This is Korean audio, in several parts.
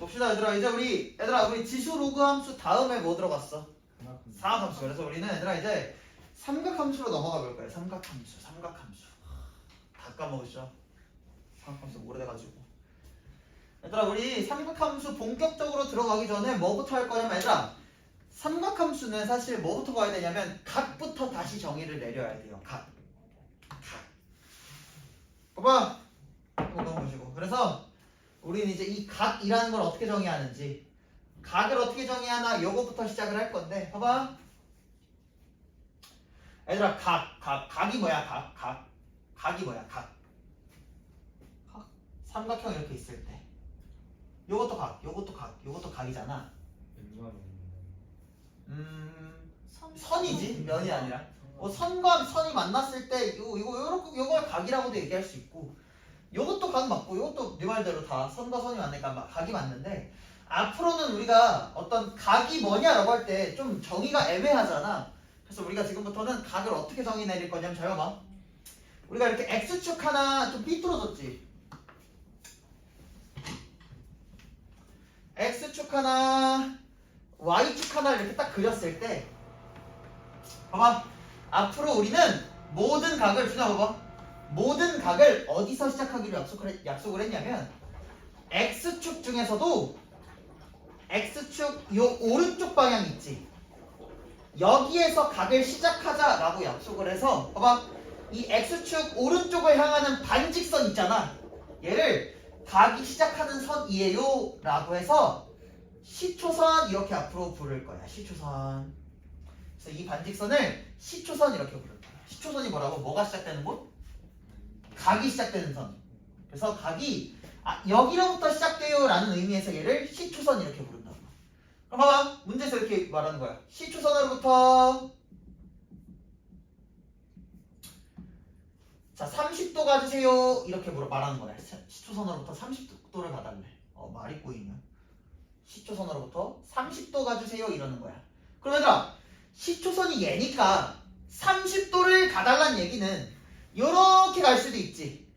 봅시다 얘들아. 이제 우리 지수 로그 함수 다음에 뭐 들어갔어? 삼각함수. 그래서 우리는 얘들아 이제 삼각함수로 넘어가 볼 거예요. 삼각함수. 다 까먹으시죠? 삼각함수 오래돼가지고. 얘들아 우리 삼각함수 본격적으로 들어가기 전에 뭐부터 할 거냐면 얘들아 삼각함수는 사실 뭐부터 봐야 되냐면 각부터 다시 정의를 내려야 돼요. 각. 봐봐. 이거 넘어보시고. 그래서 우리는 이제 이 각이라는 걸 어떻게 정의하는지, 각을 어떻게 정의하나 요거부터 시작을 할 건데, 봐봐. 얘들아 각이 뭐야? 각이 뭐야? 각. 삼각형 이렇게 있을 때 요것도 각, 요것도 각이잖아. 선이지 면이 아니라. 선과 선이 만났을 때 요걸 각이라고도 얘기할 수 있고, 요것도 각 맞고 요것도 네 말대로 다 선과 선이 맞으니까 각이 맞는데, 앞으로는 우리가 어떤 각이 뭐냐라고 할 때 좀 정의가 애매하잖아. 그래서 우리가 지금부터는 각을 어떻게 정의 내릴 거냐면, 잘 봐봐. 우리가 이렇게 X축 하나 좀 삐뚤어졌지. X축 하나 Y축 하나 이렇게 딱 그렸을 때, 봐봐. 앞으로 우리는 모든 각을, 봐봐. 모든 각을 어디서 시작하기로 약속을 했냐면, X축 중에서도 X축 요 오른쪽 방향 있지. 여기에서 각을 시작하자라고 약속을 해서, 봐봐. 이 X축 오른쪽을 향하는 반직선 있잖아. 얘를 각이 시작하는 선이에요 라고 해서 시초선 이렇게 앞으로 부를 거야. 시초선. 그래서 이 반직선을 시초선 이렇게 부를 거야. 시초선이 뭐라고? 뭐가 시작되는 곳? 각이 시작되는 선. 그래서 각이 여기로부터 시작돼요 라는 의미에서 얘를 시초선 이렇게 부른다고. 그럼 봐봐. 문제에서 이렇게 말하는 거야. 시초선으로부터 자 30도 가주세요 이렇게 말하는 거야. 시초선으로부터 30도를 가달래. 말이 꼬이면 시초선으로부터 30도 가주세요 이러는 거야. 그럼 얘들아 시초선이 얘니까 30도를 가달란 얘기는 요렇게 갈 수도 있지.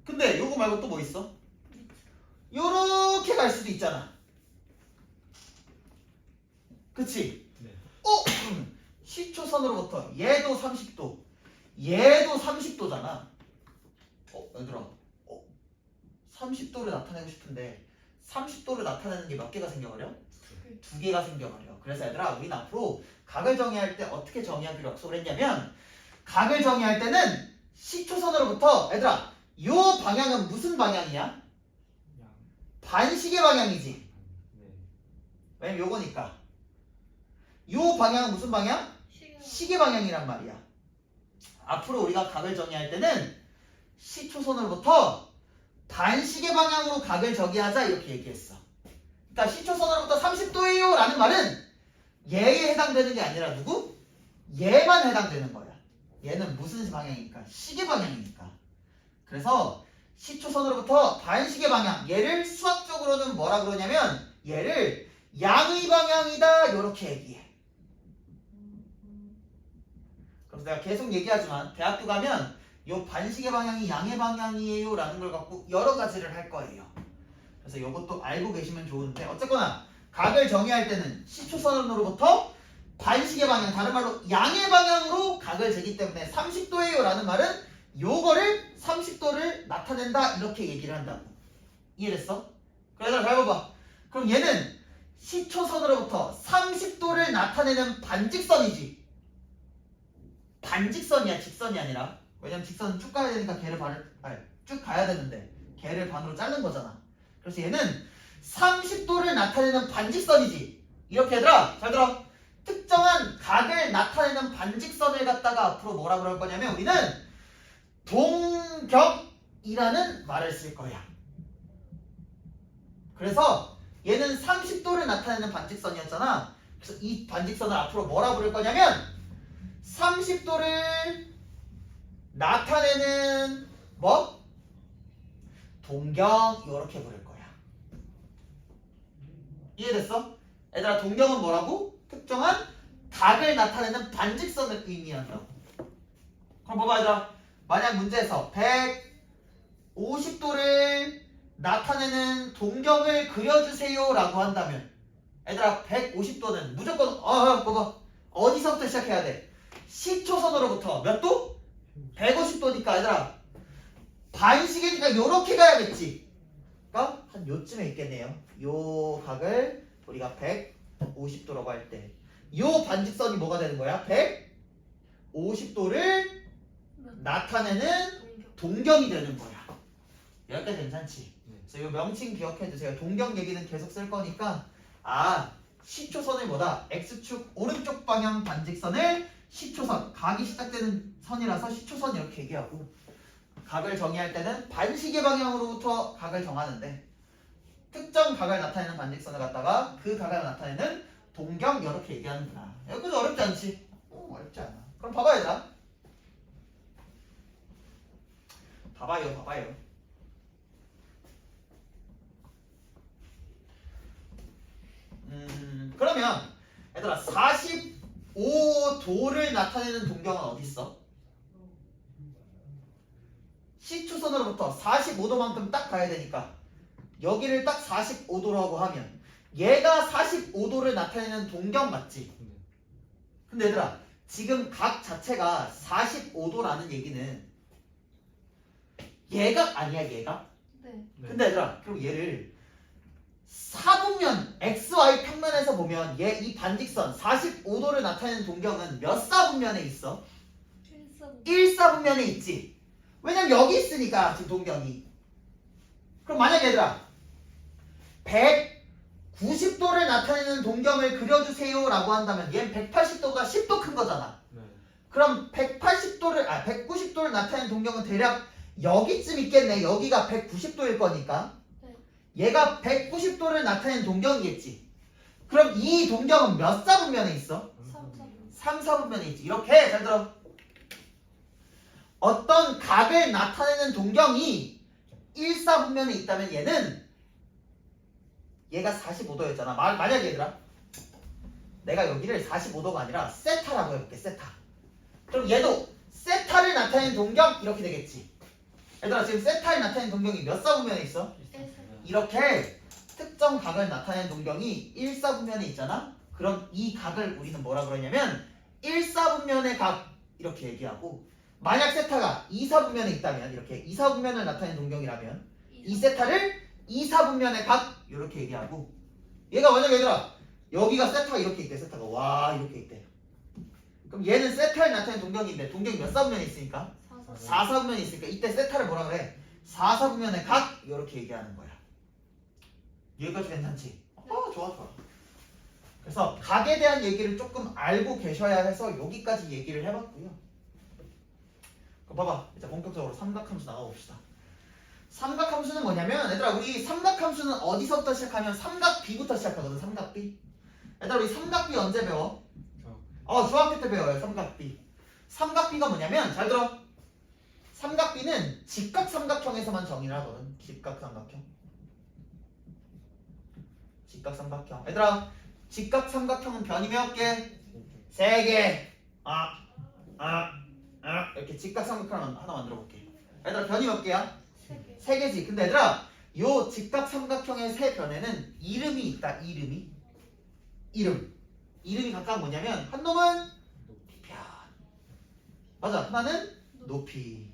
근데 요거 말고 또 뭐 있어? 요렇게 갈 수도 있잖아. 그치? 네. 시초선으로부터 얘도 30도 얘도 30도잖아. 얘들아 30도를 나타내고 싶은데 30도를 나타내는 게 몇 개가 생겨버려? 두 개가 생겨버려. 그래서 얘들아 우리는 앞으로 각을 정의할 때 어떻게 정의하기로 약속을 했냐면, 각을 정의할 때는 시초선으로부터 얘들아 요 방향은 무슨 방향이야? 반시계 방향이지. 왜냐면 요거니까. 요 방향은 무슨 방향? 시계 방향이란 말이야. 앞으로 우리가 각을 정의할 때는 시초선으로부터 반시계 방향으로 각을 정의하자 이렇게 얘기했어. 그러니까 시초선으로부터 30도예요 라는 말은 얘에 해당되는 게 아니라 누구? 얘만 해당되는 거야. 얘는 무슨 방향이니까? 시계 방향이니까. 그래서 시초선으로부터 반시계 방향, 얘를 수학적으로는 뭐라 그러냐면 얘를 양의 방향이다 이렇게 얘기해. 그래서 내가 계속 얘기하지만 대학교 가면 요 반시계 방향이 양의 방향이에요 라는 걸 갖고 여러 가지를 할 거예요. 그래서 요것도 알고 계시면 좋은데, 어쨌거나 각을 정의할 때는 시초선으로부터 반시계 방향, 다른 말로 양의 방향으로 각을 재기 때문에 30도예요 라는 말은 요거를 30도를 나타낸다 이렇게 얘기를 한다고. 이해됐어? 그래서 잘 봐봐. 그럼 얘는 시초선으로부터 30도를 나타내는 반직선이지. 반직선이야, 직선이 아니라. 왜냐면 직선은 쭉 가야 되니까 쭉 가야 되는데 걔를 반으로 자른 거잖아. 그래서 얘는 30도를 나타내는 반직선이지. 이렇게 얘들아 잘 들어. 특정한 각을 나타내는 반직선을 갖다가 앞으로 뭐라 그럴 거냐면 우리는 동격이라는 말을 쓸 거야. 그래서 얘는 30도를 나타내는 반직선이었잖아. 그래서 이 반직선을 앞으로 뭐라 부를 거냐면 30도를 나타내는 뭐? 동경 이렇게 부를 거야. 이해됐어? 얘들아 동경은 뭐라고? 특정한 각을 나타내는 반직선을 의미한다고. 그럼 봐봐 얘들아. 만약 문제에서 50도를 나타내는 동경을 그려주세요 라고 한다면 얘들아 150도는 무조건 봐봐 어디서부터 시작해야 돼? 시초선으로부터 몇 도? 150도니까 얘들아 반시계니까 요렇게 가야겠지. 그러니까 한 요쯤에 있겠네요. 요 각을 우리가 150도라고 할 때 요 반직선이 뭐가 되는 거야? 150도를 나타내는 동경이 되는 거야. 여기까지 괜찮지? 그래서 요 명칭 기억해 두세요. 동경 얘기는 계속 쓸 거니까 시초선을 뭐다? X축 오른쪽 방향 반직선을 시초선, 각이 시작되는 선이라서 시초선 이렇게 얘기하고 각을 정의할 때는 반시계 방향으로부터 각을 정하는데 특정 각을 나타내는 반직선을 갖다가 그 각을 나타내는 동경 이렇게 얘기하는구나. 여기도 어렵지 않지? 어렵지 않아. 그럼 봐봐 얘들아. 봐봐요. 그러면 얘들아 45도를 나타내는 동경은 어디 있어? 시초선으로부터 45도만큼 딱 가야 되니까 여기를 딱 45도라고 하면 얘가 45도를 나타내는 동경 맞지? 근데 얘들아 지금 각 자체가 45도라는 얘기는 얘가 아니야 얘가? 네. 근데 얘들아 그럼 얘를 사분면 XY 평면에서 보면 얘 이 반직선 45도를 나타내는 동경은 몇 사분면에 있어? 1사분면에 있지. 왜냐면 여기 있으니까 지금 동경이. 그럼 만약에 얘들아 190도를 나타내는 동경을 그려주세요 라고 한다면 얘는 180도가 10도 큰 거잖아. 그럼 190도를 나타내는 동경은 대략 여기쯤 있겠네. 여기가 190도일 거니까 얘가 190도를 나타내는 동경이겠지. 그럼 이 동경은 몇 사분면에 있어? 3, 4분면에 있지. 이렇게 잘 들어. 어떤 각을 나타내는 동경이 1, 4분면에 있다면 얘가 45도였잖아. 만약에 얘들아 내가 여기를 45도가 아니라 세타라고 해볼게. 세타. 그럼 얘도 세타를 나타내는 동경 이렇게 되겠지. 얘들아 지금 세타를 나타내는 동경이 몇 사분면에 있어? 이렇게 특정 각을 나타내는 동경이 1사분면에 있잖아. 그럼 이 각을 우리는 뭐라 그러냐면 1사분면의 각 이렇게 얘기하고 만약 세타가 2사분면에 있다면 이렇게 2사분면을 나타내는 동경이라면 이 세타를 2사분면의 각 이렇게 얘기하고 얘가 만약에 얘들아 여기가 세타가 이렇게 있대. 세타가 와 이렇게 있대. 그럼 얘는 세타를 나타내는 동경인데 동경이 몇 사분면에 있으니까? 4사분면에 있으니까 이때 세타를 뭐라 그래? 4사분면의 각 이렇게 얘기하는 거야. 여기까지 괜찮지? 좋아. 그래서 각에 대한 얘기를 조금 알고 계셔야 해서 여기까지 얘기를 해봤고요. 그럼 봐봐. 이제 본격적으로 삼각함수 나가봅시다. 삼각함수는 뭐냐면 얘들아 우리 삼각함수는 어디서부터 시작하면 삼각비부터 시작하거든. 삼각비. 얘들아 우리 삼각비 언제 배워? 중학교 때 배워요. 삼각비. 삼각비가 뭐냐면 잘 들어. 삼각비는 직각삼각형에서만 정의를 하거든. 직각삼각형. 얘들아 직각삼각형은 변이 몇 개? 3개. 이렇게 직각삼각형 하나 만들어 볼게. 얘들아 변이 몇 개야? 3개지. 근데 얘들아 요 직각삼각형의 세 변에는 이름이 있다. 이름이 각각 뭐냐면 한 놈은 비변. 맞아. 하나는 높이.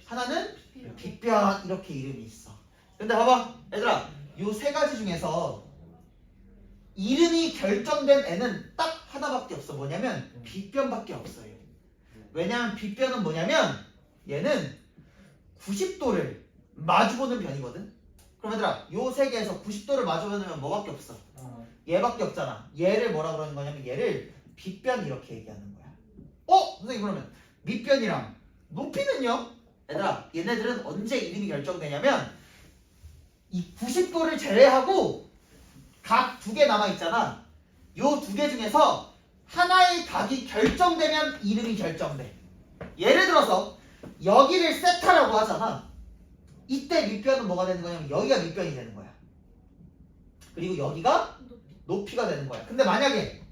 하나는 빗변. 이렇게 이름이 있어. 근데 봐봐 얘들아 요 세 가지 중에서 이름이 결정된 애는 딱 하나밖에 없어. 뭐냐면 빗변밖에 없어요. 왜냐면 빗변은 뭐냐면 얘는 90도를 마주보는 변이거든. 그럼 얘들아 요 세 개에서 90도를 마주보면 뭐밖에 없어? 얘밖에 없잖아. 얘를 뭐라 그러는 거냐면 얘를 빗변 이렇게 얘기하는 거야. 선생님 그러면 밑변이랑 높이는요? 얘들아 얘네들은 언제 이름이 결정되냐면 이 90도를 제외하고 각 2개 남아있잖아. 요 2개 중에서 하나의 각이 결정되면 이름이 결정돼. 예를 들어서 여기를 세타라고 하잖아. 이때 밑변은 뭐가 되는 거냐면 여기가 밑변이 되는 거야. 그리고 여기가 높이가 되는 거야. 근데 만약에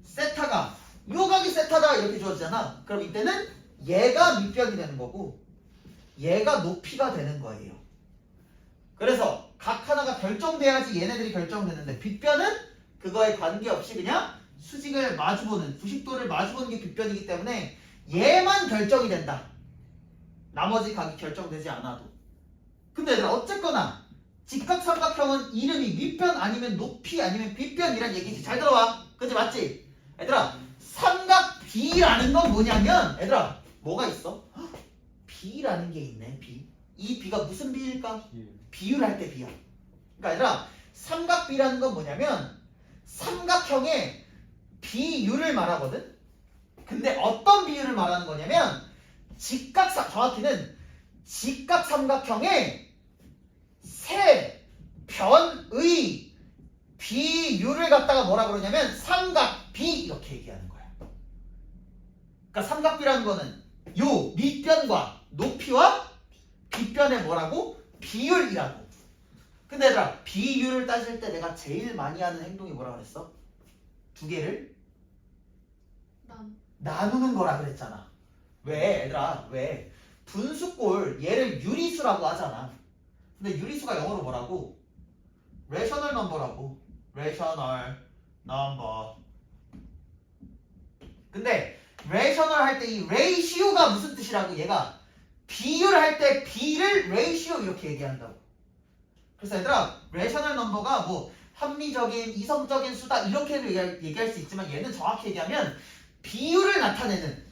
세타가 요 각이 세타다 이렇게 주어지잖아. 그럼 이때는 얘가 밑변이 되는 거고 얘가 높이가 되는 거예요. 그래서 각 하나가 결정돼야지 얘네들이 결정되는데 빗변은 그거에 관계없이 그냥 수직을 마주보는 90도를 마주보는 게 빗변이기 때문에 얘만 결정이 된다. 나머지 각이 결정되지 않아도. 근데 얘들아 어쨌거나 직각삼각형은 이름이 밑변 아니면 높이 아니면 빗변이란 얘기지. 잘 들어와. 그치 맞지? 얘들아 삼각 B라는 건 뭐냐면 얘들아 뭐가 있어? 헉, B라는 게 있네. B. 이 B가 무슨 B일까? 비율할 때 B야. 그러니까 얘들아 삼각 B라는 건 뭐냐면 삼각형의 비율을 말하거든. 근데 어떤 비율을 말하는 거냐면 정확히는 직각삼각형의 세 변의 비율을 갖다가 뭐라 그러냐면 삼각비 이렇게 얘기하는 거야. 그러니까 삼각비라는 거는 요 밑변과 높이와 빗변의 뭐라고? 비율이라고. 근데 얘들아 비율을 따질 때 내가 제일 많이 하는 행동이 뭐라 그랬어? 두 개를 나누는 거라 그랬잖아. 왜 얘들아 왜 분수꼴 얘를 유리수라고 하잖아. 근데 유리수가 영어로 뭐라고? 레셔널 넘버라고. 레셔널 넘버. 근데 레셔널 할 때 이 레이시오가 무슨 뜻이라고? 얘가 비율할 때 B를 레이시오 이렇게 얘기한다고. 그래서 얘들아 레셔널 넘버가 뭐 합리적인 이성적인 수다 이렇게도 얘기할 수 있지만 얘는 정확히 얘기하면 비율을 나타내는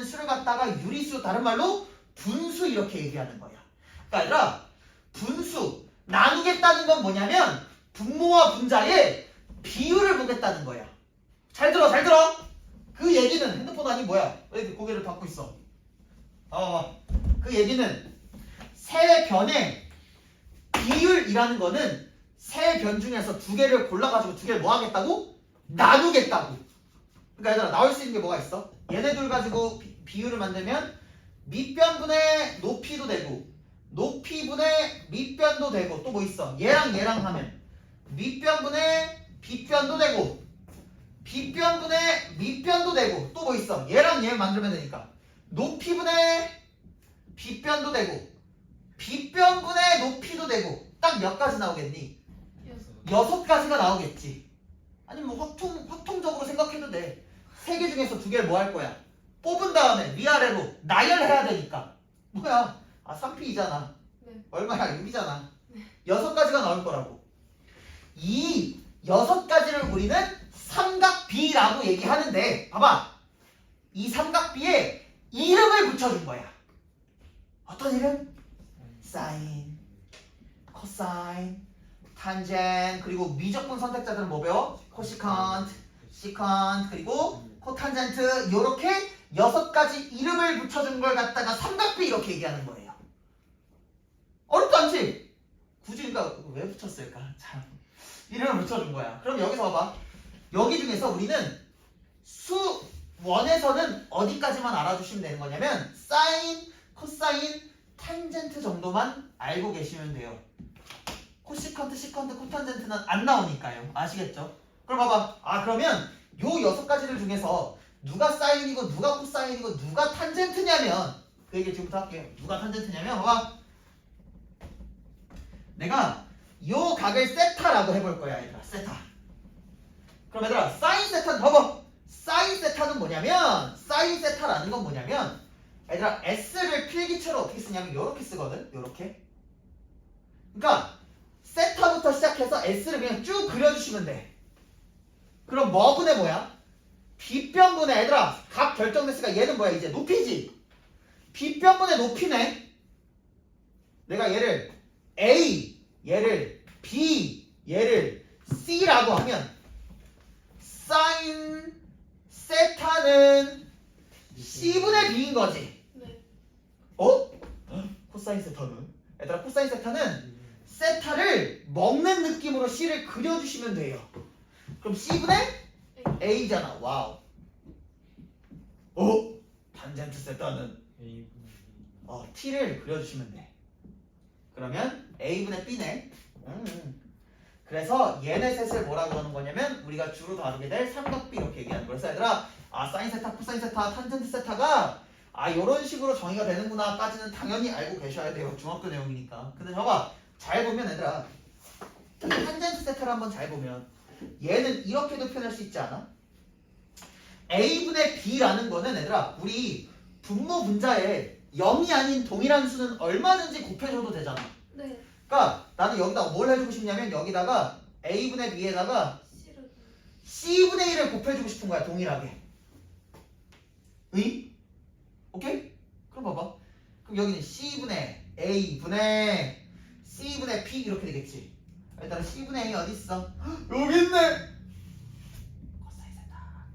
수를 갖다가 유리수 다른 말로 분수 이렇게 얘기하는 거야. 그러니까 얘들아 분수 나누겠다는 건 뭐냐면 분모와 분자의 비율을 보겠다는 거야. 잘 들어 잘 들어. 그 얘기는 핸드폰 아니 뭐야 왜 이렇게 고개를 닫고 있어. 그 얘기는 세 변의 비율이라는 거는 세 변 중에서 두 개를 골라가지고 두 개를 뭐 하겠다고? 나누겠다고. 그러니까 얘들아 나올 수 있는 게 뭐가 있어? 얘네 둘 가지고 비율을 만들면 밑변분의 높이도 되고 높이분의 밑변도 되고 또 뭐 있어? 얘랑 얘랑 하면 밑변분의 빗변도 되고 빗변분의 밑변도 되고 또 뭐 있어? 얘랑 얘 만들면 되니까 높이분의 빗변도 되고 빗변분의 높이도 되고 딱 몇 가지 나오겠니? 6가지가 나오겠지. 아니 뭐 확통적으로 생각해도 돼. 3개 중에서 2개를 뭐 할 거야? 뽑은 다음에 위아래로 나열해야 되니까 뭐야? 3P이잖아. 네. 얼마야? 6이잖아. 네. 6가지가 나올 거라고. 이 6가지를 우리는 삼각비라고 얘기하는데 봐봐. 이 삼각비에 이름을 붙여준 거야. 어떤 이름? 사인, 코사인, 탄젠 그리고 미적분 선택자들은 뭐 배워? 코시컨트, 시컨트 그리고 코탄젠트 요렇게 6가지 이름을 붙여준 걸 갖다가 삼각비 이렇게 얘기하는 거예요. 어렵지 않지? 굳이 그러니까 왜 붙였을까? 참 이름을 붙여준 거야. 그럼 여기서 봐봐. 여기 중에서 우리는 수원에서는 어디까지만 알아주시면 되는 거냐면 사인, 코사인, 탄젠트 정도만 알고 계시면 돼요. 코시컨트, 시컨트, 코탄젠트는 안 나오니까요. 아시겠죠? 그럼 봐봐. 그러면 요 6가지들 중에서 누가 사인이고 누가 코사인이고 누가 탄젠트냐면 그 얘기 지금부터 할게요. 누가 탄젠트냐면 봐봐. 내가 요 각을 세타라고 해볼 거야 얘들아. 세타. 그럼 얘들아 사인 세타는 봐봐. 사인 세타는 뭐냐면 사인 세타라는 건 뭐냐면 얘들아 S를 필기체로 어떻게 쓰냐면 요렇게 쓰거든. 요렇게. 그러니까 세타부터 시작해서 S를 그냥 쭉 그려주시면 돼. 그럼 뭐분의 뭐야? 빗변분의 얘들아 각 결정됐으니까 얘는 뭐야? 이제 높이지. 빗변분의 높이네. 내가 얘를 A, 얘를 B, 얘를 C라고 하면 사인 세타는 C분의 B인 거지. 네. 코사인 세타는? 얘들아 코사인 세타는 세타를 먹는 느낌으로 C를 그려주시면 돼요. 그럼 C분의 A잖아. 와우. 탄젠트 세타는 T를 그려주시면 돼. 그러면 A분의 B네. 그래서 얘네 셋을 뭐라고 하는 거냐면 우리가 주로 다루게 될 삼각비 이렇게 얘기하는 거예요. 그래서 얘들아 사인 세타, 코사인 세타, 탄젠트 세타가 아 요런 식으로 정의가 되는구나 까지는 당연히 알고 계셔야 돼요. 중학교 내용이니까. 근데 봐봐 잘 보면 얘들아 이 탄젠트 세타를 한번 잘 보면 얘는 이렇게도 표현할 수 있지 않아? a분의 b라는 거는 얘들아 우리 분모 분자에 0이 아닌 동일한 수는 얼마든지 곱해줘도 되잖아. 네. 그러니까 나는 여기다가 뭘 해주고 싶냐면 여기다가 a분의 b에다가 싫어. c분의 1을 곱해주고 싶은 거야 동일하게. 의? 오케이? 그럼 봐봐. 그럼 여기는 c분의 a분의 c분의 b 이렇게 되겠지. 일단 c분의 a 어디 있어? 여기 있네. 코사인 세타.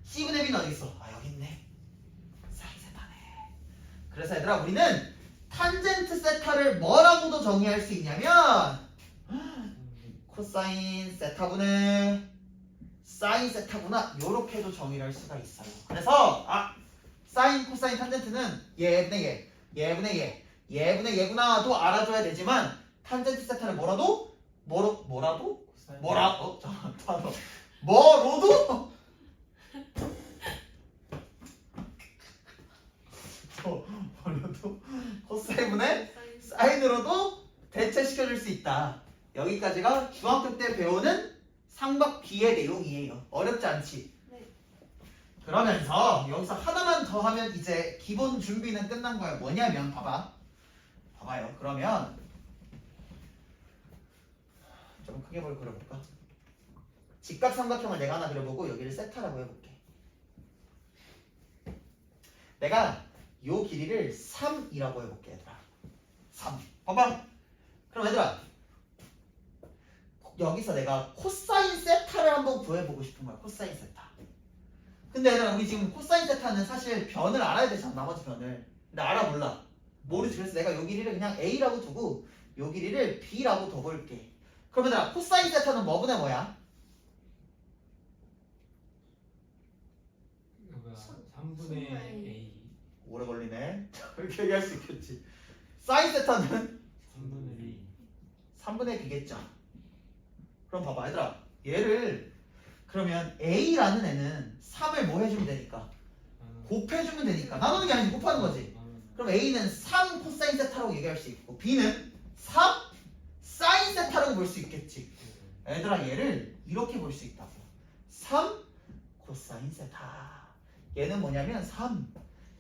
c분의 b는 어디 있어? 아 여기 있네. 사인 세타네. 그래서 얘들아 우리는 탄젠트 세타를 뭐라고도 정의할 수 있냐면 코사인 세타분의 사인 세타구나 요렇게도 정의를 할 수가 있어요. 그래서 사인 코사인 탄젠트는 얘분의 얘 얘분의 얘 얘분의 얘구나도 알아줘야 되지만 탄젠트 세타를 뭐라도 뭐라도 코사인분의 사인으로도 대체시켜줄 수 있다. 여기까지가 중학교 때 배우는 삼각비의 내용이에요. 어렵지 않지? 네. 그러면서 여기서 하나만 더 하면 이제 기본 준비는 끝난 거예요. 뭐냐면 봐봐요. 그러면 좀 크게 뭘 그려볼까? 직각삼각형을 내가 하나 그려보고 여기를 세타라고 해볼게. 내가 요 길이를 3이라고 해볼게 얘들아. 3 봐봐. 그럼 얘들아 여기서 내가 코사인 세타를 한번 구해보고 싶은 거야. 코사인 세타. 근데 얘들아 우리 지금 코사인 세타는 사실 변을 알아야 되잖아. 나머지 변을. 근데 알아 몰라? 모르지. 그래서 내가 요 길이를 그냥 a라고 두고 요 길이를 b라고 둬볼게. 그러면 얘들아 코사인 세타는 뭐분의 뭐야? 3분의 A. 오래 걸리네. 이렇게 얘기할 수 있겠지. 사인 세타는 3분의 B. 3분의 b겠죠. 그럼 봐봐 얘들아 얘를 그러면 a라는 애는 3을 뭐 해주면 되니까 곱해주면 되니까 나누는 게 아니고 곱하는 거지. 그럼 a는 3 코사인 세타라고 얘기할 수 있고 b는 3 사인 세타라고 볼 수 있겠지. 얘들아 얘를 이렇게 볼 수 있다고. 3 코사인 세타. 얘는 뭐냐면 3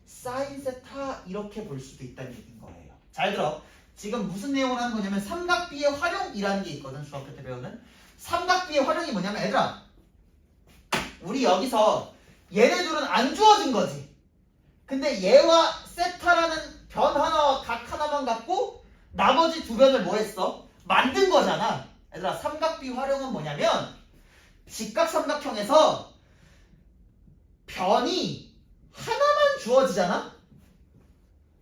사인 세타 이렇게 볼 수도 있다는 얘기인 거예요. 잘 들어. 지금 무슨 내용을 하는 거냐면 삼각비의 활용이라는 게 있거든. 중학교 때 배우는 삼각비의 활용이 뭐냐면 얘들아 우리 여기서 얘네들은 안 주어진 거지. 근데 얘와 세타라는 변 하나와 각 하나만 갖고 나머지 두 변을 뭐 했어? 만든 거잖아. 얘들아 삼각비 활용은 뭐냐면 직각삼각형에서 변이 하나만 주어지잖아?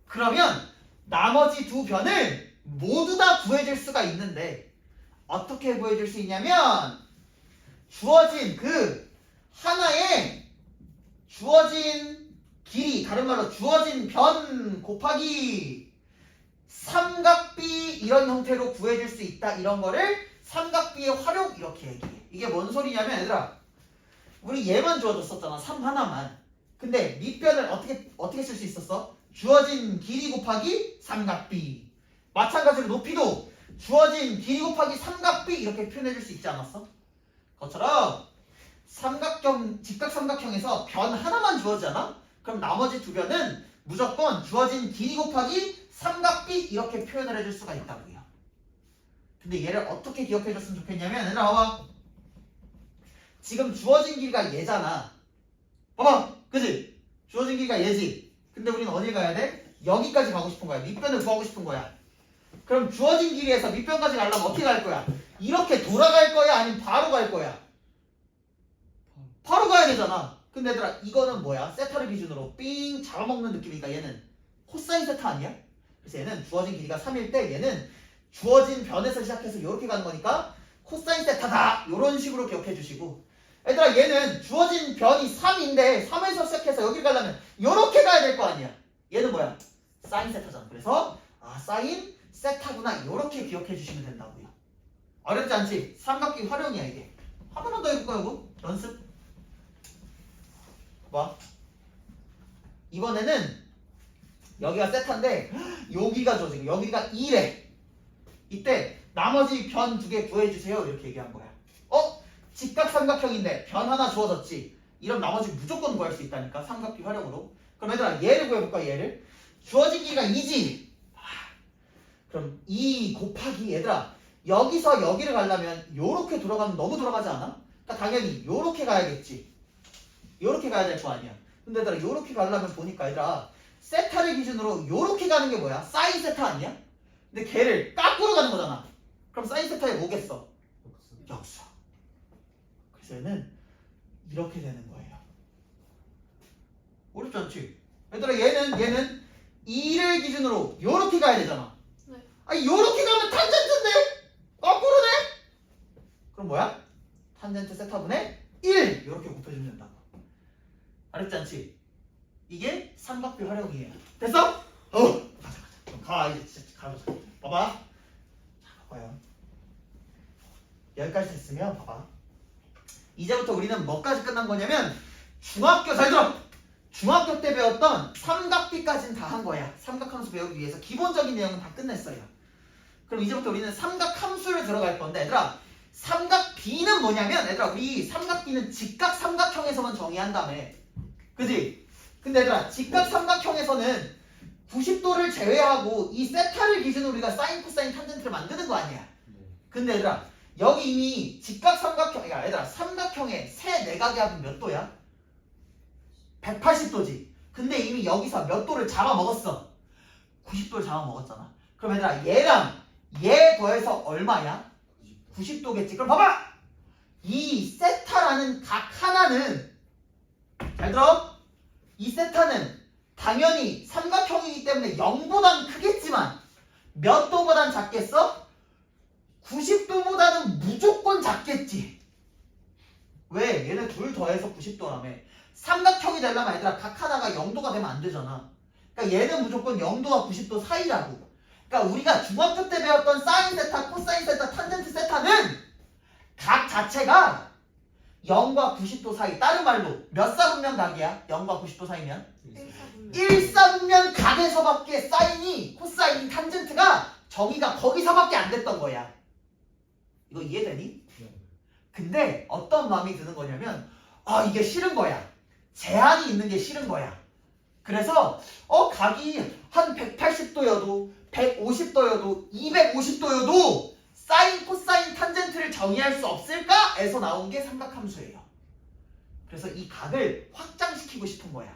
그러면 나머지 두 변을 모두 다 구해줄 수가 있는데 어떻게 구해줄 수 있냐면 주어진 그 하나의 주어진 길이 다른 말로 주어진 변 곱하기 삼각비 이런 형태로 구해줄 수 있다. 이런 거를 삼각비의 활용 이렇게 얘기해. 이게 뭔 소리냐면 얘들아 우리 얘만 주어졌었잖아. 3 하나만. 근데 밑변을 어떻게 쓸 수 있었어? 주어진 길이 곱하기 삼각비. 마찬가지로 높이도 주어진 길이 곱하기 삼각비 이렇게 표현해줄 수 있지 않았어? 그것처럼 삼각형 직각삼각형에서 변 하나만 주어지잖아? 그럼 나머지 두 변은 무조건 주어진 길이 곱하기 삼각비 이렇게 표현을 해줄 수가 있다고요. 근데 얘를 어떻게 기억해줬으면 좋겠냐면 얘들아 봐봐. 지금 주어진 길이가 얘잖아. 봐봐. 그지? 주어진 길이가 얘지. 근데 우리는 어딜 가야 돼? 여기까지 가고 싶은 거야. 밑변을 구하고 싶은 거야. 그럼 주어진 길이에서 밑변까지 가려면 어떻게 갈 거야? 이렇게 돌아갈 거야? 아니면 바로 갈 거야? 바로 가야 되잖아. 근데 얘들아 이거는 뭐야? 세타를 기준으로 삥 잡아먹는 느낌이니까 얘는 코사인 세타 아니야? 그래서 얘는 주어진 길이가 3일 때 얘는 주어진 변에서 시작해서 이렇게 가는 거니까 코사인 세타다. 이런 식으로 기억해 주시고 얘들아 얘는 주어진 변이 3인데 3에서 시작해서 여기 가려면 이렇게 가야 될 거 아니야. 얘는 뭐야? 사인 세타잖아. 그래서 사인 세타구나 이렇게 기억해 주시면 된다고요. 어렵지 않지? 삼각비 활용이야 이게. 하나만 더 해볼까요 이거? 연습. 봐. 이번에는 여기가 세타인데 여기가 줘 지금 여기가 2래. 이때 나머지 변 2개 구해주세요 이렇게 얘기한 거야. 직각삼각형인데 변 하나 주어졌지. 이러면 나머지 무조건 구할 수 있다니까 삼각비 활용으로. 그럼 얘들아 얘를 구해볼까 얘를? 주어진 길이가 2지. 그럼 2 곱하기 얘들아 여기서 여기를 가려면 요렇게 돌아가면 너무 돌아가지 않아? 그러니까 당연히 요렇게 가야겠지. 요렇게 가야 될 거 아니야. 근데 얘들아 요렇게 가려면 보니까 얘들아 세타를 기준으로 요렇게 가는 게 뭐야? 사인 세타 아니야? 근데 걔를 까꾸로 가는 거잖아. 그럼 사인 세타에 뭐겠어? 역수. 그래서 얘는 이렇게 되는 거예요. 어렵지 않지? 얘들아 얘는 2를 기준으로 요렇게 가야 되잖아. 네. 아니 요렇게 가면 탄젠트인데 거꾸로네? 그럼 뭐야? 탄젠트 세타분의 1 요렇게 곱해주면 된다고. 알았지 않지? 이게 삼각비 활용이에요. 됐어? 가자. 그럼 가 이제 진짜 가보자. 봐봐. 자 봐봐요. 여기까지 됐으면 봐봐. 이제부터 우리는 뭐까지 끝난 거냐면 중학교 잘 들어. 중학교 때 배웠던 삼각비까지는 다 한 거야. 삼각함수 배우기 위해서 기본적인 내용은 다 끝냈어요. 그럼 이제부터 우리는 삼각함수를 들어갈 건데 얘들아 삼각비는 뭐냐면 얘들아 우리 삼각비는 직각삼각형에서만 정의한다며. 그지? 근데 얘들아 직각삼각형에서는 90도를 제외하고 이 세타를 기준으로 우리가 사인, 코사인, 탄젠트를 만드는 거 아니야. 근데 얘들아 여기 이미 직각삼각형, 야 얘들아 삼각형의 세 내각의 합은 몇 도야? 180도지. 근데 이미 여기서 몇 도를 잡아먹었어? 90도를 잡아먹었잖아. 그럼 얘들아 얘랑 얘 더해서 얼마야? 90도겠지. 그럼 봐봐! 이 세타라는 각 하나는 잘 들어? 이 세타는 당연히 삼각형이기 때문에 0보단 크겠지만 몇 도보단 작겠어? 90도보다는 무조건 작겠지. 왜? 얘네 둘 더해서 90도라며. 삼각형이 되려면 얘들아 각 하나가 0도가 되면 안 되잖아. 그러니까 얘는 무조건 0도와 90도 사이라고. 그러니까 우리가 중학교 때 배웠던 사인 세타, 코사인 세타, 탄젠트 세타는 각 자체가 0과 90도 사이. 다른 말로 몇 사분면 각이야? 0과 90도 사이면? 1사분면 각에서밖에 사인이, 코사인이, 탄젠트가 정의가 거기서밖에 안 됐던 거야. 이거 이해되니? 근데 어떤 마음이 드는 거냐면 이게 싫은 거야. 제한이 있는 게 싫은 거야. 그래서 각이 한 180도여도 150도여도 250도여도 사인, 코사인, 탄젠트를 정의할 수 없을까? 에서 나온 게 삼각함수예요. 그래서 이 각을 확장시키고 싶은 거야.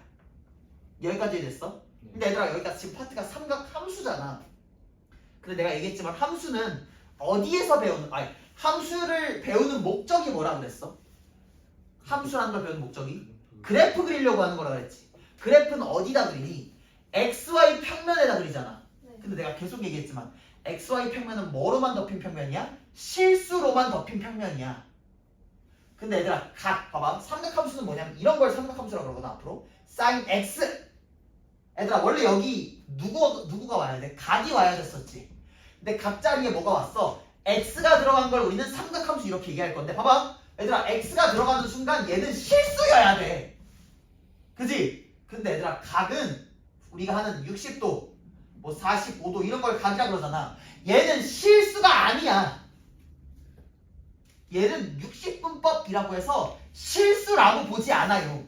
여기까지 됐어? 근데 얘들아 여기가 지금 파트가 삼각함수잖아. 근데 내가 얘기했지만 함수는 어디에서 배우는, 함수를 배우는 목적이 뭐라 그랬어? 함수라는 걸 배우는 목적이? 그래프 그리려고 하는 거라 그랬지. 그래프는 어디다 그리니? XY 평면에다 그리잖아. 근데 내가 계속 얘기했지만 XY 평면은 뭐로만 덮인 평면이야? 실수로만 덮인 평면이야. 근데 얘들아 각 봐봐. 삼각함수는 뭐냐면 이런 걸 삼각함수라고 그러거든. 앞으로 sin x. 얘들아 원래 여기 누구가 와야 돼? 각이 와야 됐었지. 근데 각 자리에 뭐가 왔어? x가 들어간 걸 우리는 삼각함수 이렇게 얘기할 건데 봐봐. 얘들아 x가 들어가는 순간 얘는 실수여야 돼. 그지? 근데 얘들아 각은 우리가 하는 60도 뭐 45도 이런 걸 각이라 그러잖아. 얘는 실수가 아니야. 얘는 60분법이라고 해서 실수라고 보지 않아요.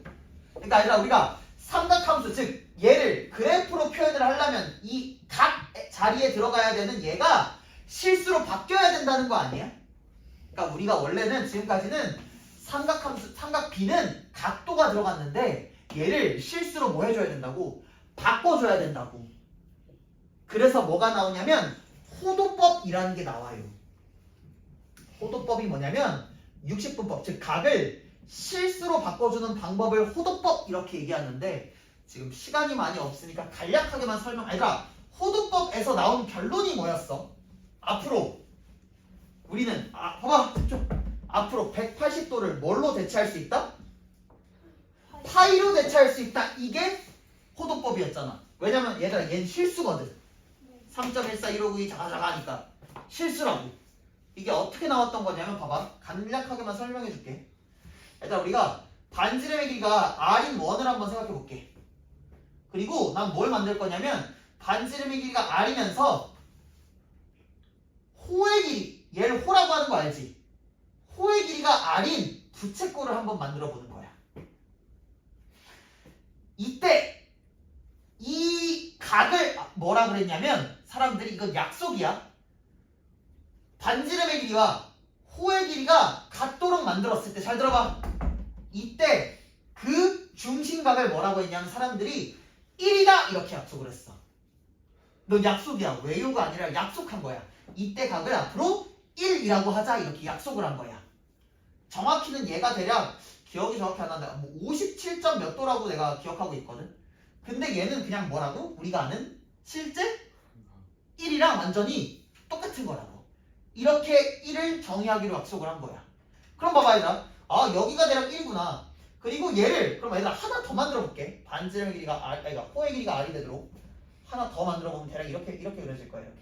그러니까 얘들아 우리가 삼각함수 즉 얘를 그래프로 표현을 하려면 이 각 자리에 들어가야 되는 얘가 실수로 바뀌어야 된다는 거 아니야? 그러니까 우리가 원래는 지금까지는 삼각함수, 삼각비는 각도가 들어갔는데 얘를 실수로 뭐 해줘야 된다고? 바꿔줘야 된다고. 그래서 뭐가 나오냐면 호도법이라는 게 나와요. 호도법이 뭐냐면 60분법, 즉 각을 실수로 바꿔주는 방법을 호도법 이렇게 얘기하는데 지금 시간이 많이 없으니까 간략하게만 설명하니까 호도법에서 나온 결론이 뭐였어? 앞으로 우리는 봐봐 좀 앞으로 180도를 뭘로 대체할 수 있다? 파이로 대체할 수 있다. 이게 호도법이었잖아. 왜냐면 얘들아 얘는 실수거든. 3.141592 자가자가 하니까 실수라고. 이게 어떻게 나왔던 거냐면 봐봐 간략하게만 설명해 줄게. 일단 우리가 반지름의 길이가 r인 1을 한번 생각해 볼게. 그리고 난 뭘 만들 거냐면 반지름의 길이가 r이면서 호의 길이, 얘를 호라고 하는 거 알지? 호의 길이가 r인 부채꼴을 한번 만들어 보는 거야. 이때 이 각을 뭐라 그랬냐면 사람들이 이건 약속이야. 반지름의 길이와 호의 길이가 같도록 만들었을 때 잘 들어봐. 이때 그 중심각을 뭐라고 했냐면 사람들이 1이다 이렇게 약속을 했어. 넌 약속이야. 외요가 아니라 약속한 거야. 이때 각을 앞으로 1이라고 하자 이렇게 약속을 한 거야. 정확히는 얘가 대략 기억이 정확히 안 난다. 뭐 57점 몇 도라고 내가 기억하고 있거든. 근데 얘는 그냥 뭐라고? 우리가 아는 실제 1이랑 완전히 똑같은 거라고. 이렇게 1을 정의하기로 약속을 한 거야. 그럼 봐봐 얘들아. 아 여기가 대략 1이구나. 그리고 얘를 그럼 얘들아 하나 더 만들어 볼게. 반지름의 길이가 r, 그러니까 호의 길이가 r이 되도록 하나 더 만들어 보면 대략 이렇게 그려질 거야. 이렇게.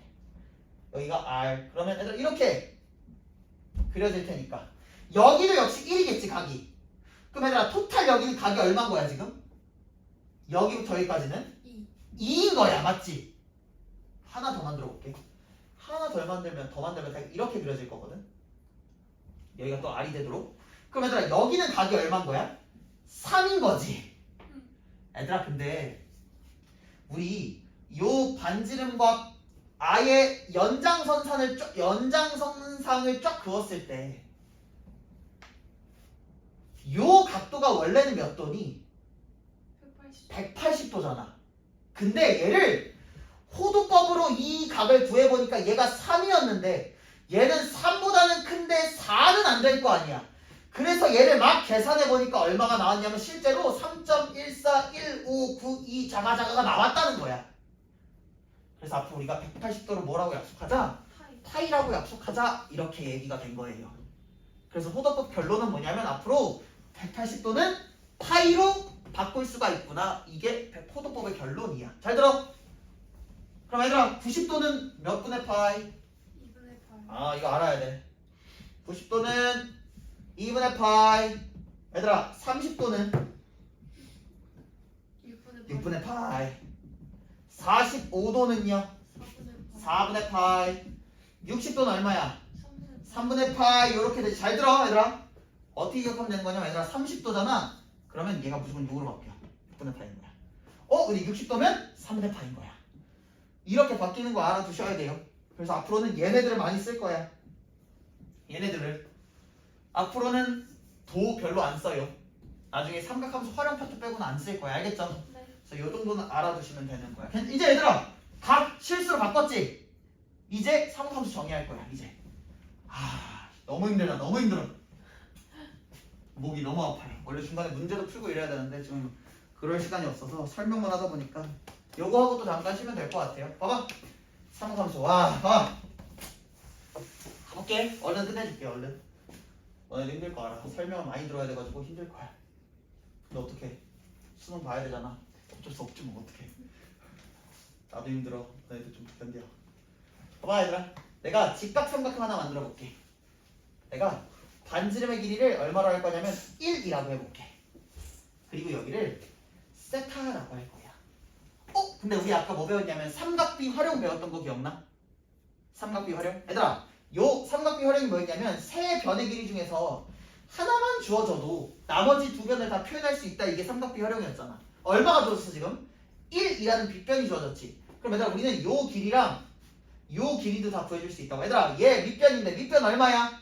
여기가 r. 그러면 얘들아 이렇게 그려질 테니까 여기도 역시 1이겠지 각이. 그럼 얘들아 토탈 여기는 각이 얼마인 거야 지금? 여기부터 여기까지는 2인 거야. 맞지? 하나 더 만들어 볼게. 하나 더 만들면 이렇게 그려질 거거든. 여기가 또 r이 되도록. 그럼 얘들아 여기는 각이 얼마인 거야? 3인 거지. 얘들아 근데 우리 요 반지름과 아예 연장선상을 쫙 그었을 때 요 각도가 원래는 몇 도니? 180도잖아. 근데 얘를 호도법으로 이 각을 구해보니까 얘가 3이었는데 얘는 3보다는 큰데 4는 안 될 거 아니야. 그래서 얘를 막 계산해보니까 얼마가 나왔냐면 실제로 3.1415992 자가자가가 나왔다는 거야. 그래서 앞으로 우리가 180도를 뭐라고 약속하자? 파이라고 약속하자 이렇게 얘기가 된 거예요. 그래서 호도법 결론은 뭐냐면 앞으로 180도는 파이로 바꿀 수가 있구나. 이게 호도법의 결론이야. 잘 들어? 그럼 얘들아 90도는 몇 분의 파이? 2분의 8. 아 이거 알아야 돼. 90도는 2분의 파이. 얘들아 30도는 6분의 파이. 45도는요? 4분의 파이. 60도는 얼마야? 3분의 파이. 이렇게 되지. 잘 들어 얘들아. 어떻게 기억하면 되는 거냐면 얘들아 30도잖아. 그러면 얘가 무조건 6으로 바뀌어. 6분의 파인 거야. 근데 60도면 3분의 파인 거야. 이렇게 바뀌는 거 알아두셔야 돼요. 그래서 앞으로는 얘네들을 많이 쓸 거야. 얘네들을. 앞으로는 도 별로 안 써요. 나중에 삼각함수 활용 파트 빼고는 안 쓸 거야. 알겠죠? 네. 그래서 이 정도는 알아두시면 되는 거야. 이제 얘들아 각 실수로 바꿨지? 이제 삼각함수 정의할 거야. 이제. 너무 힘들다. 너무 힘들어. 목이 너무 아파요. 원래 중간에 문제도 풀고 이래야 되는데 지금 그럴 시간이 없어서 설명만 하다 보니까 요거 하고 또 잠깐 쉬면 될 것 같아요. 봐봐. 삼각함수. 봐봐. 가볼게. 얼른 끝내줄게. 얼른. 너네도 힘들 거 알아. 설명을 많이 들어야 돼가지고 힘들 거야. 근데 어떡해. 수능 봐야 되잖아. 어쩔 수 없지 뭐. 어떡해. 나도 힘들어. 너희도 좀 견뎌. 봐봐 얘들아. 내가 직각삼각형 하나 만들어 볼게. 내가 반지름의 길이를 얼마로 할 거냐면 1이라고 해볼게. 그리고 여기를 세타라고 할 거야. 근데 우리 아까 뭐 배웠냐면 삼각비 활용 배웠던 거 기억나? 삼각비 활용? 얘들아 요 삼각비 활용이 뭐였냐면 세 변의 길이 중에서 하나만 주어져도 나머지 두 변을 다 표현할 수 있다. 이게 삼각비 활용이었잖아. 얼마가 주어졌어 지금? 1이라는 빗변이 주어졌지. 그럼 얘들아 우리는 요 길이랑 요 길이도 다 구해줄 수 있다고. 얘들아 얘 밑변인데 밑변 얼마야?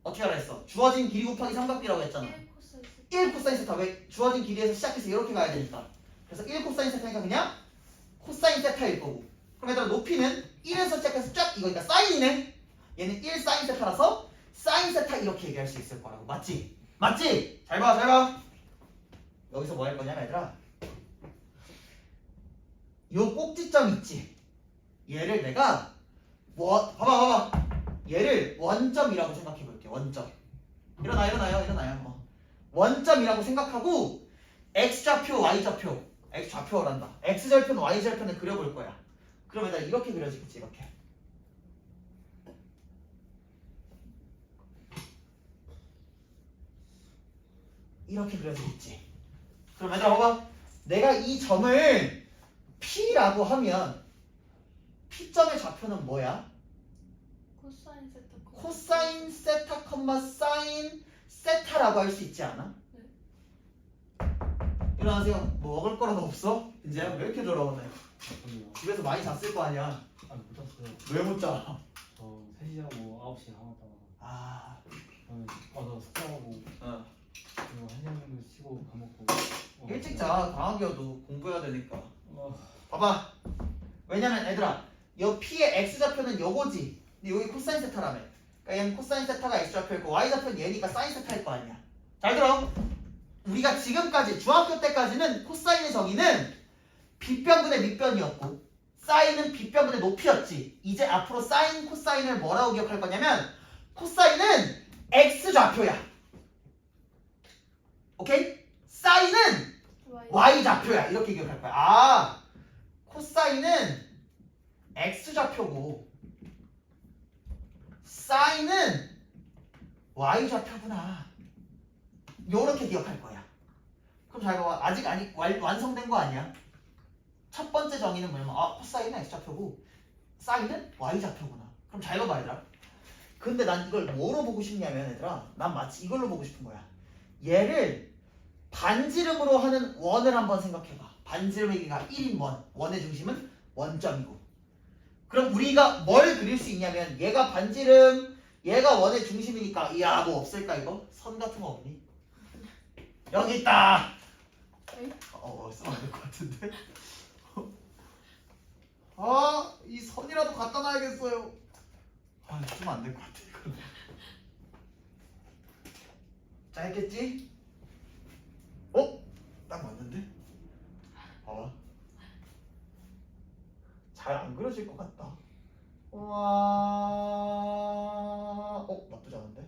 어떻게 알아 했어? 주어진 길이 곱하기 삼각비라고 했잖아. 1 코사인 세타. 왜? 주어진 길이에서 시작해서 이렇게 가야 되니까. 그래서 1 코사인 세타니까 그냥 코사인 세타일 거고. 그럼 얘들아 높이는 1에서 시작해서 쫙 이거니까 사인이네. 얘는 1 사인 세타라서 사인 세타 이렇게 얘기할 수 있을 거라고. 맞지? 맞지? 잘 봐, 잘 봐. 여기서 뭐 할 거냐면 얘들아 요 꼭지점 있지? 얘를 내가 봐봐. 얘를 원점이라고 생각해 볼게. 원점. 일어나요. 원점이라고 생각하고 x좌표, y좌표. x좌표란다. x절편, y절편을 그려볼 거야. 그러면 얘들아 이렇게 그려지겠지. 이렇게. 이렇게 그려지겠지. 그럼 얘들아 봐봐. 내가 이 점을 P라고 하면 P점의 좌표는 뭐야? 코사인 세타 코사인 세타 콤마 사인 세타라고 할 수 있지 않아? 네. 일어나세요. 뭐 먹을 거라도 없어? 이제 왜 이렇게 돌아오네? 아니요. 집에서 많이 잤을 거 아니야? 못 잤어요. 왜 못 자? 저 3시하고 9시에 하다가 아, 저는 와서 숙제하고 어. 그리고 1시간 정도 쉬고 밥 먹고 일찍 자. 방학이어도 공부해야 되니까. 어, 봐봐. 왜냐면 애들아, 요 P의 X 좌표는 요거지. 근데 여기 코사인 세타라며. 그러니까 얘는 코사인 세타가 X 좌표였고 Y 좌표는 얘니까 사인 세타일 거 아니야. 잘 들어. 우리가 지금까지 중학교 때까지는 코사인의 정의는 빗변분의 밑변이었고 사인은 빗변분의 높이였지. 이제 앞으로 사인, 코사인을 뭐라고 기억할 거냐면 코사인은 X 좌표야. 오케이? 사인은 Y 좌표야. 이렇게 기억할 거야. 아, 코사인은 X 좌표고 사인은 Y 좌표구나. 요렇게 기억할 거야. 그럼 잘 봐봐. 아직 완성된 거 아니야? 첫 번째 정의는 뭐냐면 코사인은 X 좌표고 사인은 Y 좌표구나. 그럼 잘 봐봐 얘들아. 근데 난 이걸 뭐로 보고 싶냐면 얘들아, 난 마치 이걸로 보고 싶은 거야. 얘를 반지름으로 하는 원을 한번 생각해봐. 반지름의 길이가 1인 원, 원의 중심은 원점이고. 그럼 우리가 뭘 그릴 수 있냐면 얘가 반지름, 얘가 원의 중심이니까 이야 뭐 없을까 이거? 선 같은 거 없니? 여기 있다. 쓰면 안 될 것 같은데. 이 선이라도 갖다 놔야겠어요. 쓰면 안 될 것 같아 이거. 자, 했겠지? 딱 맞는데? 잘 안 그려질 것 같다. 나쁘지 않은데?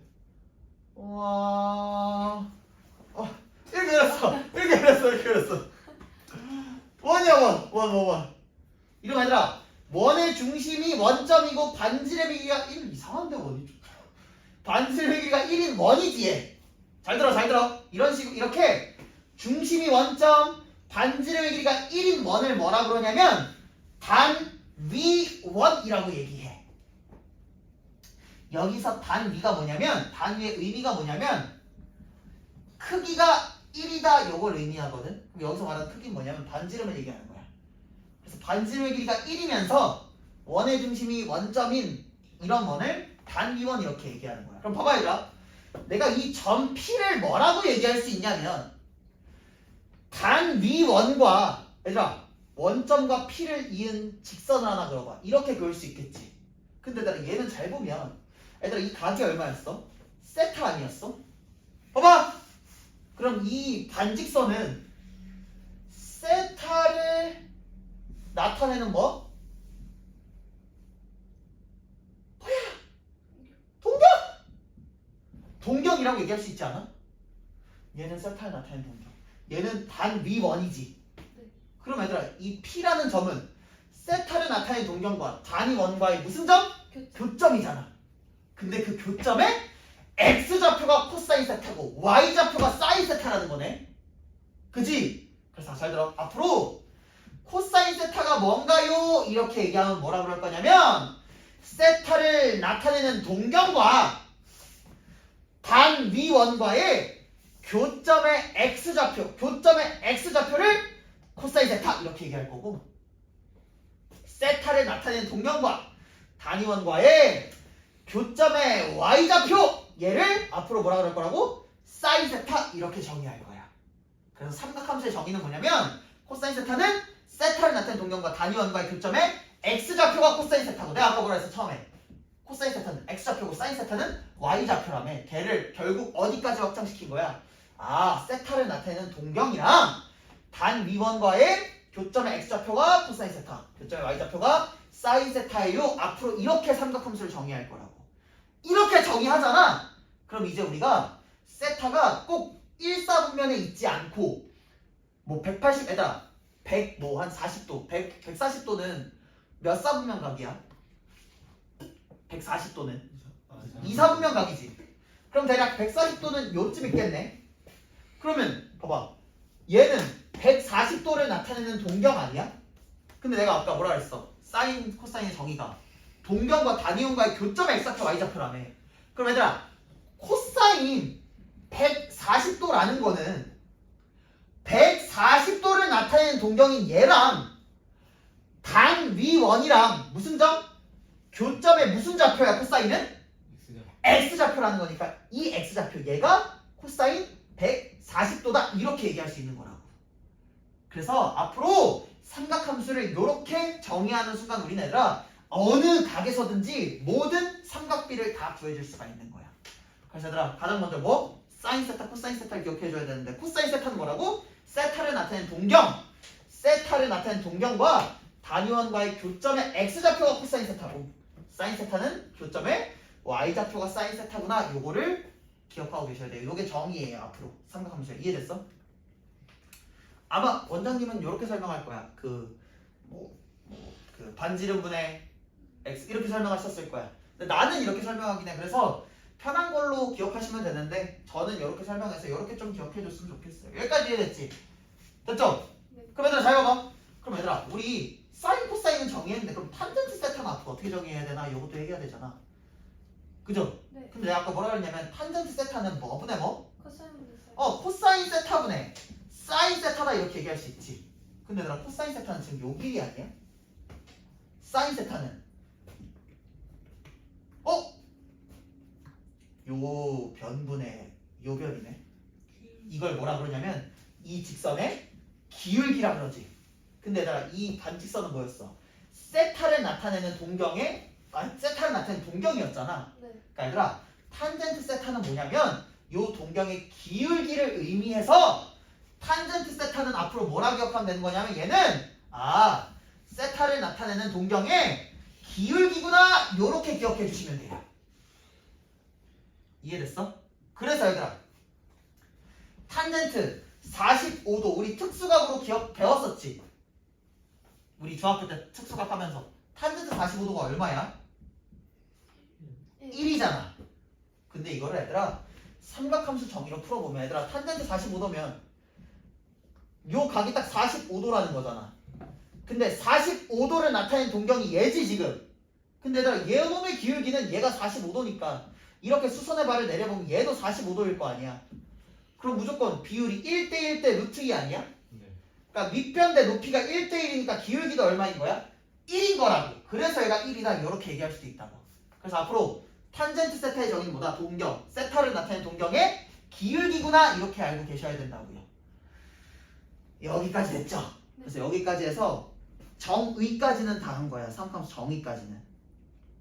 이렇게 그렸어. 원이야, 원. 이러면 얘들아, 원의 중심이 원점이고 반지름의 길이가 1. 이상한데 원이 반지름의 길이가 1인 원이지 얘. 잘 들어. 이런 식으로 이렇게 중심이 원점, 반지름의 길이가 1인 원을 뭐라 그러냐면 단위원이라고 얘기해. 여기서 단위가 뭐냐면, 단위의 의미가 뭐냐면 크기가 1이다 요걸 의미하거든. 그럼 여기서 말하는 크기는 뭐냐면 반지름을 얘기하는 거야. 그래서 반지름의 길이가 1이면서 원의 중심이 원점인 이런 원을 단위원 이렇게 얘기하는 거야. 그럼 봐봐 얘들아, 내가 이 점 P를 뭐라고 얘기할 수 있냐면 단위원과 얘들아 원점과 P를 이은 직선을 하나 그려봐. 이렇게 그을 수 있겠지. 근데 얘들아 얘는 잘 보면 얘들아 이 각이 얼마였어? 세타 아니었어? 봐봐! 그럼 이 반직선은 세타를 나타내는 뭐? 뭐야? 동경이라고 얘기할 수 있지 않아? 얘는 세타를 나타내는 동경. 얘는 단위원이지. 그럼 얘들아 이 P라는 점은 세타를 나타내는 동경과 단위원과의 무슨 점? 교점이잖아. 근데 그 교점에 X좌표가 코사인 세타고 Y좌표가 사인 세타라는 거네. 그지? 그래서 잘 들어. 앞으로 코사인 세타가 뭔가요? 이렇게 얘기하면 뭐라 그럴 거냐면 세타를 나타내는 동경과 단위원과의 교점의 X좌표를 코사인 세타 이렇게 얘기할 거고, 세타를 나타내는 동경과 단위원과의 교점의 Y좌표 얘를 앞으로 뭐라 그럴 거라고? 사인 세타 이렇게 정의할 거야. 그래서 삼각함수의 정의는 뭐냐면 코사인 세타는 세타를 나타내는 동경과 단위원과의 교점의 X좌표가 코사인 세타고, 내가 아까 뭐라 했어 처음에? 코사인 세타는 X좌표고 사인 세타는 Y좌표라며. 걔를 결국 어디까지 확장시킨 거야? 세타를 나타내는 동경이랑 단위원과의 교점의 X좌표가 코사인 세타, 교점의 Y좌표가 사인 세타예요. 앞으로 이렇게 삼각함수를 정의할 거라고. 이렇게 정의하잖아. 그럼 이제 우리가 세타가 꼭 일사분면에 있지 않고 뭐 180에다 100 뭐 한 40도 140도는 몇 사분면 각이야? 140도는 2사분면 각이지. 그럼 대략 140도는 요쯤 있겠네. 그러면 봐봐, 얘는 140도를 나타내는 동경 아니야? 근데 내가 아까 뭐라 그랬어? 사인, 코사인의 정의가 동경과 단위원과의 교점의 X좌표, Y좌표라며. 그럼 얘들아, 코사인 140도라는 거는 140도를 나타내는 동경인 얘랑 단위원이랑 무슨 점? 교점의 무슨 좌표야, 코사인은? X좌표라는 거니까 이 X좌표 얘가 코사인 140도다 이렇게 얘기할 수 있는 거라고. 그래서 앞으로 삼각함수를 이렇게 정의하는 순간 우리는 얘들아 어느 각에서든지 모든 삼각비를 다 구해줄 수가 있는 거야. 그래서 얘들아 가장 먼저 뭐? 사인 세타, 코사인 세타를 기억해줘야 되는데 코사인 세타는 뭐라고? 세타를 나타내는 동경, 세타를 나타내는 동경과 단위원과의 교점의 X좌표가 코사인 세타고 사인 세타는 교점의 Y좌표가 사인 세타구나. 요거를 기억하고 계셔야 돼요. 요게 정의예요. 앞으로 삼각함수야. 이해됐어? 아마 원장님은 요렇게 설명할 거야. 그 반지름분의 X 이렇게 설명하셨을 거야. 근데 나는 이렇게 설명하긴 해. 그래서 편한 걸로 기억하시면 되는데 저는 요렇게 설명해서 요렇게 좀 기억해 줬으면 좋겠어요. 여기까지 이해됐지? 됐죠? 네. 그럼 얘들아 잘 봐봐. 그럼 얘들아 우리 사인 코사인은 정의했는데 그럼 탄젠트 세타는 앞으로 어떻게 정의해야 되나? 이것도 얘기해야 되잖아. 그죠? 네. 근데 내가 아까 뭐라 그랬냐면 탄젠트 세타는 뭐분의 뭐? 코사인분의 사인. 코사인 세타분의 사인 세타다 이렇게 얘기할 수 있지. 근데 얘들아 코사인 세타는 지금 요 길이 아니야? 사인 세타는 요 변분의 요 변이네. 이걸 뭐라 그러냐면 이 직선의 기울기라 그러지. 근데 얘들아 이 반직선은 뭐였어? 세타를 나타내는 동경의 세타를 나타내는 동경이었잖아. 네. 그러니까 얘들아 탄젠트 세타는 뭐냐면 요 동경의 기울기를 의미해서 탄젠트 세타는 앞으로 뭐라 기억하면 되는 거냐면 얘는 세타를 나타내는 동경의 기울기구나 요렇게 기억해 주시면 돼요. 이해됐어? 그래서 얘들아 탄젠트 45도 우리 특수각으로 배웠었지? 우리 중학교 때 특수각 하면서 탄젠트 45도가 얼마야? 1이잖아. 근데 이거를 얘들아 삼각함수 정의로 풀어보면 얘들아 탄젠트 45도면 요 각이 딱 45도라는 거잖아. 근데 45도를 나타낸 동경이 얘지 지금. 근데 얘들아 얘놈의 기울기는 얘가 45도니까 이렇게 수선의 발을 내려보면 얘도 45도일 거 아니야. 그럼 무조건 비율이 1대1 대 루트 2 아니야? 네. 그러니까 밑변 대 높이가 1대1이니까 기울기도 얼마인 거야? 1인 거라고. 그래서 얘가 1이다 이렇게 얘기할 수도 있다고. 그래서 앞으로 탄젠트 세타의 정의는 뭐다? 동경. 세타를 나타내는 동경의 기울기구나 이렇게 알고 계셔야 된다고요. 여기까지 됐죠? 그래서 여기까지 해서 정의까지는 다 한 거야. 삼각함수 정의까지는.